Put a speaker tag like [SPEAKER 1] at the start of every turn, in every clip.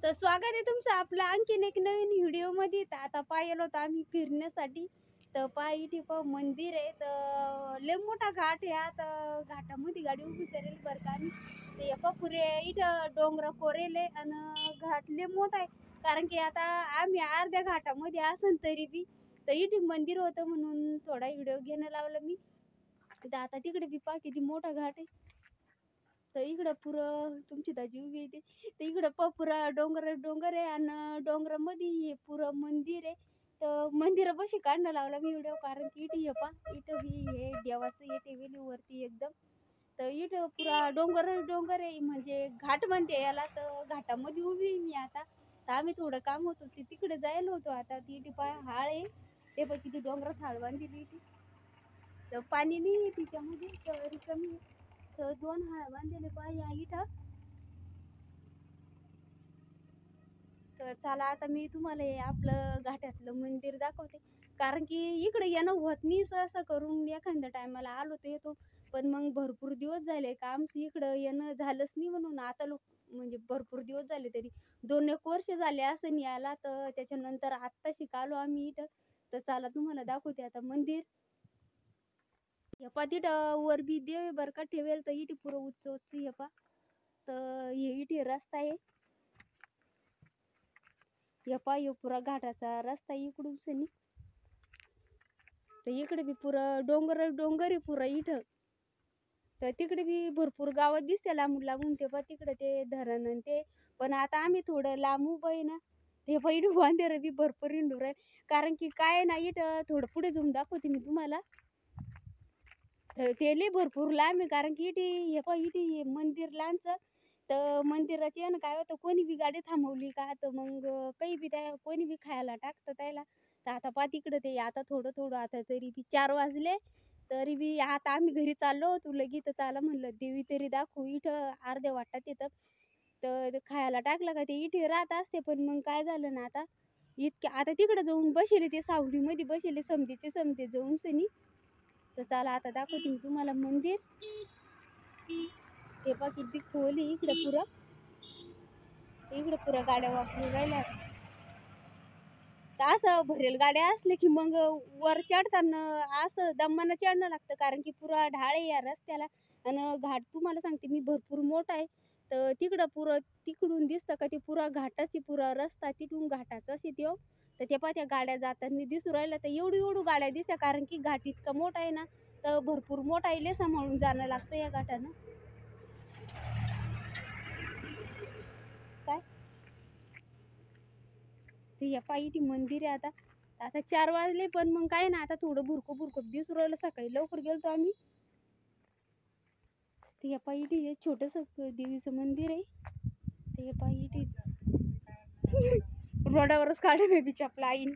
[SPEAKER 1] तर स्वागत आहे तुमचं आपलं आणखीन एक नवीन व्हिडिओमध्ये. तर आता पाहिलं होतं आम्ही फिरण्यासाठी. तर इथे मंदिर आहे. तर लय मोठा घाट आहे. आता घाटामध्ये गाडी उभी करेल बरं का. आणि ते पुरे इथं डोंगर कोरेले आणि घाट लय मोठा आहे. कारण की आता आम्ही अर्ध्या घाटामध्ये असन तरी बी तर इथे मंदिर होतं म्हणून थोडा व्हिडिओ घेणं लावलं मी. तर आता तिकडे बी पहा किती मोठा घाट आहे. तर इकडं पुरं तुमची दाजी उभी येते. तर इकडं पुरा डोंगर डोंगर आहे आणि डोंगरामध्ये हे पुरं मंदिर आहे. तर मंदिरापाशी काढणं लावला मी व्हिडिओ कारण की इथे हे पा इथं बी हे देवाचं येते वेली वरती एकदम. तर इथं पुरा डोंगर डोंगर आहे म्हणजे घाट म्हणते याला. तर घाटामध्ये उभी आहे मी आता. तर आम्ही थोडं काम होतं ते तिकडे जायला होतो. आता ती पाय हाळ आहे ते पण किती डोंगरात हाळ बांधलेली ती. तर पाणी नाही तिच्यामध्ये तर रिकामी आहे. तर 2 हाळ बांधलेले पाय या इथं. तर चला आता मी तुम्हाला हे आपलं घाटातलं मंदिर दाखवते. कारण की इकडे येणं होत नाही सहसा करून. एखाद्या टायमाला आलो तर येतो. पण मग भरपूर दिवस झाले का आमचं इकडं येणं झालंच नाही म्हणून आता लोक म्हणजे भरपूर दिवस झाले तरी 2-1 वर्ष झाले असं याला. तर त्याच्यानंतर आत्ताशी आलो आम्ही इथं. तर चला तुम्हाला दाखवते आता मंदिर. हे पहा तिथं वर बी देव आहे बरं का ठेवेल. तर इथे पुरं उंच उंच हे पहा. तर हे इथे रस्ता आहे. हे पहा ह्यो पुरा घाटाचा रस्ता इकडून सनी. तर इकडे बी पुरं डोंगर डोंगर आहे पुरं इथं. तर तिकडे बी भरपूर गावात दिसते लांबून लांबून. ते पहा तिकडे ते धरण आणि ते. पण आता आम्ही थोडं लांब उभं आहे ना. ते पहा इथं वांदेर बी भरपूर हिंडूर आहे. कारण की काय ना इथं थोडं पुढे जाऊन दाखवते मी तुम्हाला. तर ते लय भरपूर लांब आहे कारण की इथे हे पहा इथे हे मंदिर लांबचं. तर मंदिराची आहे ना काय होतं कोणी बी गाडी थांबवली का तर मग काही बी त्या कोणी बी खायला टाकतं त्याला. तर आता पहा तिकडं ते आता थोडं थोडं आता तरी बी 4 वाजले. तरी बी आता आम्ही घरी चाललो होतो लगेच. तर चला म्हणलं देवी तरी दाखवू इथं अर्ध्या वाटात येतं. तर ते खायला टाकलं का ते इथे राहत असते. पण मग काय झालं ना आता इतक्या आता तिकडं जाऊन बसेले ते सावलीमध्ये बसेले समते जाऊन सनी. तर चला आता दाखवते मी तुम्हाला मंदिर. हे पहा किती खोल आहे इकडं पुरा गाड्या वापरून राहिल्या. तर असं भरेल गाड्या असले की मग वर चढताना असं दमानं चढणं लागतं कारण की पुरा ढाळ आहे या रस्त्याला. आणि घाट तुम्हाला सांगते मी भरपूर मोठा आहे. तर तिकडं पुरं तिकडून दिसतं का ते पुरा घाटाची पुरा रस्ता तिथून घाटाचा येतो. तर ते पहा त्या गाड्या जाताना दिसू राहिल्या. तर एवढी गाड्या दिसत्या कारण की घाट इतका मोठा आहे ना. तर भरपूर मोठा आहे सांभाळून जाणं लागतं या घाटानं. काय ते या पायी ती मंदिर आहे. आता आता 4 वाजले पण मग काय ना आता थोडं भुरकं दिसू राहिलं. सकाळी लवकर गेलतो आम्ही. ते या पायी हे छोटंसं देवीचं मंदिर आहे. ते या पायी रोडावरच काढे बेबी चपला आईन.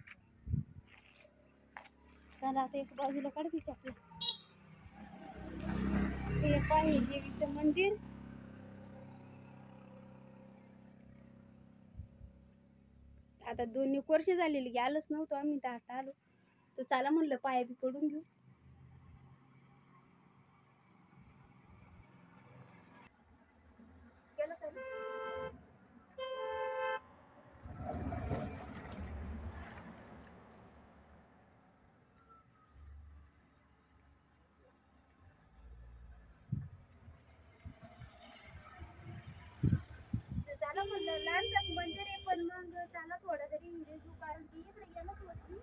[SPEAKER 1] चला आता एक बाजूला काढते चपला. ते या पायी देवीचं मंदिर. आता 2-1 वर्ष झालेली की आलोच नव्हतो आम्ही. तर आता आलो. तर चला म्हणलं पाया बी पडून घेऊ. केलं चालू. त्याला म्हणलं लहानच मंदिर आहे पण मग त्याला थोडं तरी एन्जॉय घेऊ कारण की इकडे येणंच होत नाही.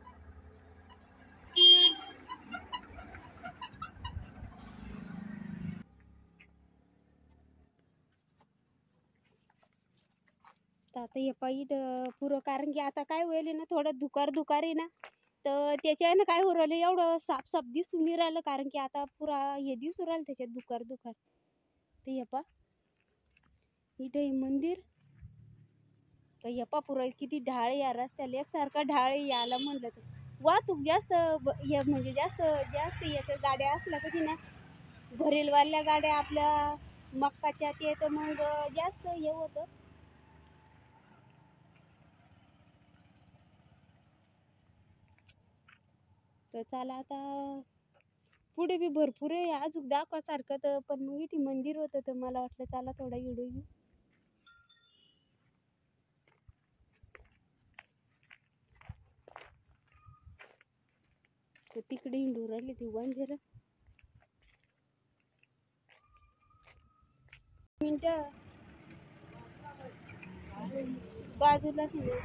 [SPEAKER 1] तर आता हे पायी पुरं कारण की आता काय होईल ना थोडं धुकार आहे ना. तर त्याच्यानं काय हो राहिलं एवढं साफ दिसून नाही राहिलं कारण की आता पुरा हे दिसून राहिलं त्याच्यात धुकार. ते हे पहा इथे मंदिर. तर हे पहा पुरा किती ढाळ या रस्त्याला एकसारखा ढाळ यायला म्हणलं तर वाहतूक जास्त हे म्हणजे जास्त जास्त याच्या गाड्या असल्या कधी ना भरेलवाल्या गाड्या आपल्या मक्काच्या ते तर मग जास्त हे होतं. तर चला आता पुढे बी भरपूर आहे अजून दाखवासारखं. तर पण मग इथे मंदिर होतं तर मला वाटलं चला थोडा व्हिडिओ घेऊ. तर तिकडे हिंडू राहिली ती वांझर. मिनिटं बाजूला सगळं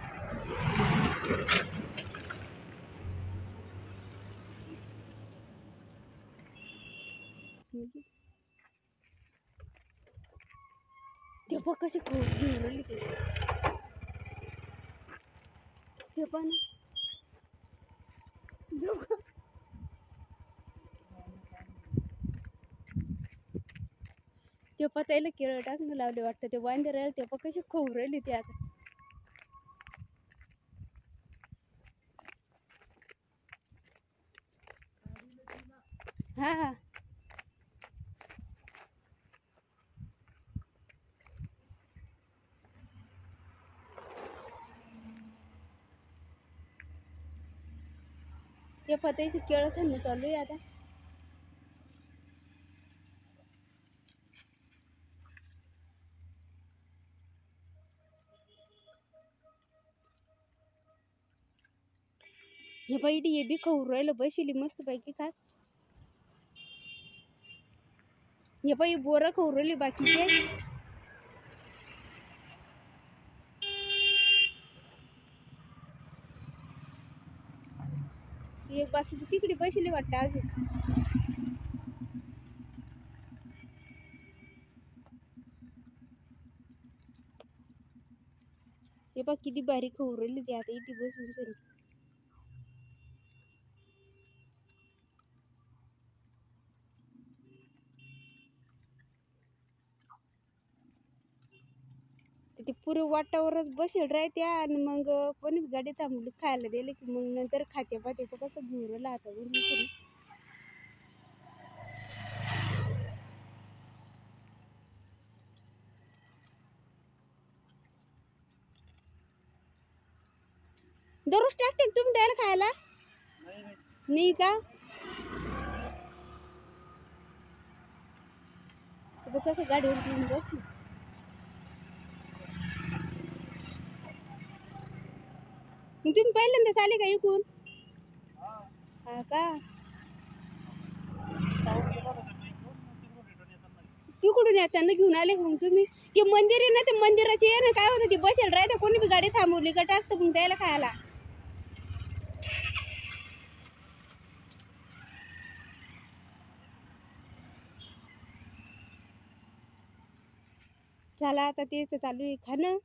[SPEAKER 1] ते बघ कशी खूप घेऊन राहिली ते पण ते पतायला केळ टाकून लावले वाटतं ते वांदे राहिले ते पण कशी खाऊ राहिली ती आता. हा हा ते पतायची केळ खाणं चालू आहे आता. हे बाई हे बी खाऊ राहिलं बसली मस्त पैकी खात. हे बाई बोरं खाऊ राहिली बाकीचे. एक बाकीची तिकडे बसली वाटतं अजून. हे बघ किती बारीक खाऊ राहिली ती आता इथे बसून सरी. ते पुरे वाटावरच बसेल राहत्या आणि मग कोणीच गाडी थांबली खायला दिले की मग नंतर खाते पाते कसं घेऊन राहिलं आता बसून. दररोज टाकते तुम्ही द्यायला खायला नाही का? कसं गाडीवर घेऊन बसली. तुम्ही पहिल्यांदाच आले का इकून? हा का? तिकडून येताना घेऊन आले मग तुम्ही. ते मंदिर आहे ना ते मंदिराचे आहे ना काय होतं ते बसेल राहते कोणी बी गाडी थांबवली का टाकतं मग द्यायला खायला. चला आता तेच चालू आहे खाणं.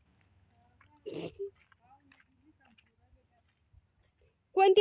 [SPEAKER 1] कोणती